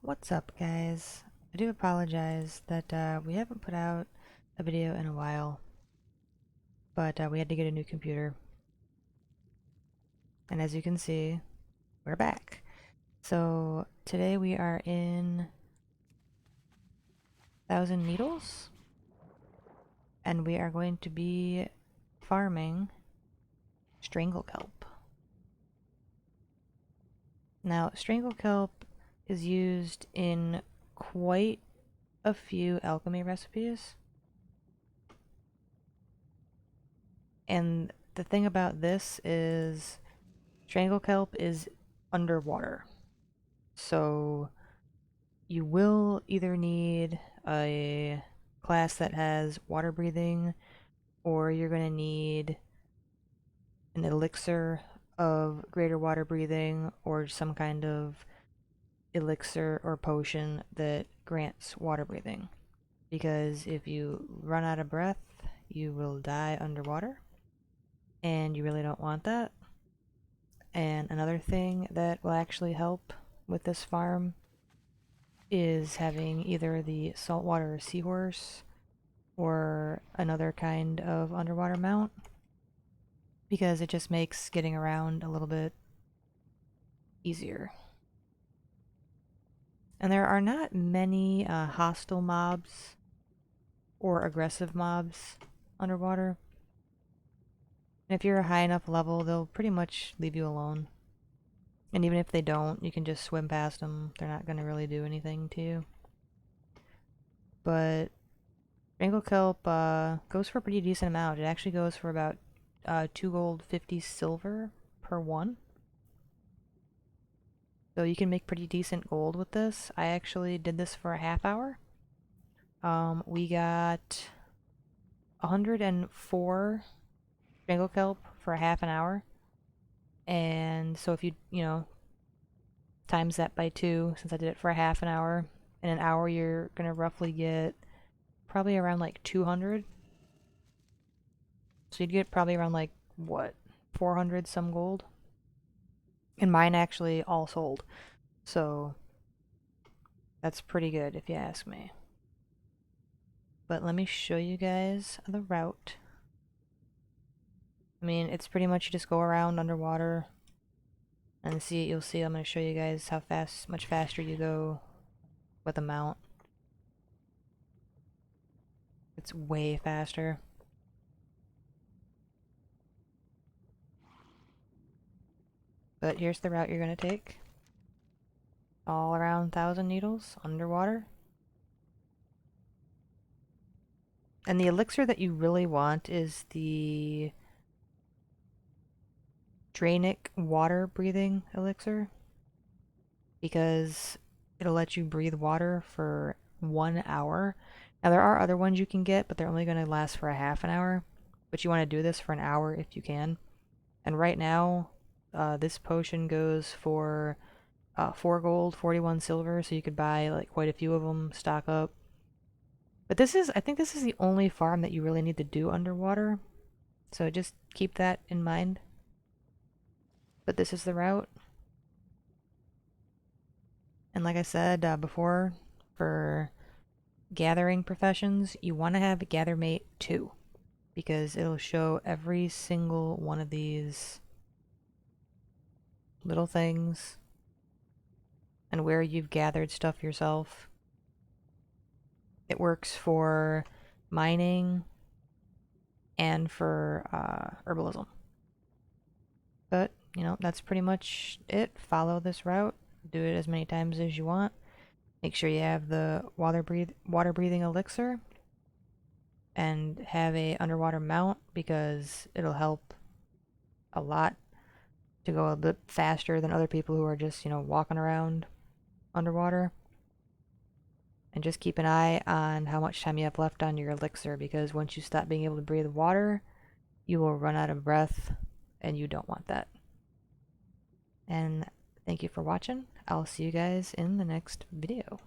What's up, guys? I do apologize that we haven't put out a video in a while, but we had to get a new computer. And as you can see, we're back. So today we are in Thousand Needles, and we are going to be farming Stranglekelp. Now, Stranglekelp is used in quite a few alchemy recipes. And the thing about this is Stranglekelp is underwater. So you will either need a class that has water breathing, or you're going to need an elixir of greater water breathing, or some kind of elixir or potion that grants water breathing. Because if you run out of breath, you will die underwater, and you really don't want that. And another thing that will actually help with this farm is having either the saltwater seahorse or another kind of underwater mount, because it just makes getting around a little bit easier. And there are not many hostile mobs or aggressive mobs underwater. And if you're a high enough level, they'll pretty much leave you alone. And even if they don't, you can just swim past them. They're not going to really do anything to you. But Stranglekelp goes for a pretty decent amount. It actually goes for about 2 gold, 50 silver per one. So you can make pretty decent gold with this. I actually did this for a half hour. We got 104 Stranglekelp for a half an hour. And so if you times that by 2, since I did it for a half an hour, in an hour you're going to roughly get probably around like 200. So you'd get probably around like, what, 400 some gold? And mine actually all sold. So that's pretty good if you ask me. But let me show you guys the route. I mean, it's pretty much you just go around underwater and see, you'll see I'm going to show you guys how much faster you go with a mount. It's way faster. But here's the route you're going to take. All around Thousand Needles, underwater. And the elixir that you really want is the Dranic water breathing elixir, because it'll let you breathe water for 1 hour. Now there are other ones you can get, but they're only going to last for a half an hour. But you want to do this for an hour if you can. And right now, this potion goes for 4 gold, 41 silver, so you could buy like quite a few of them, stock up. But I think this is the only farm that you really need to do underwater. So just keep that in mind. But this is the route. And like I said before, for gathering professions, you want to have Gathermate 2, because it'll show every single one of these little things and where you've gathered stuff yourself. It works for mining and for herbalism. But, that's pretty much it. Follow this route. Do it as many times as you want. Make sure you have the water breathing elixir and have a underwater mount, because it'll help a lot to go a bit faster than other people who are just, walking around underwater. And just keep an eye on how much time you have left on your elixir, because once you stop being able to breathe water, you will run out of breath, and you don't want that. And thank you for watching. I'll see you guys in the next video.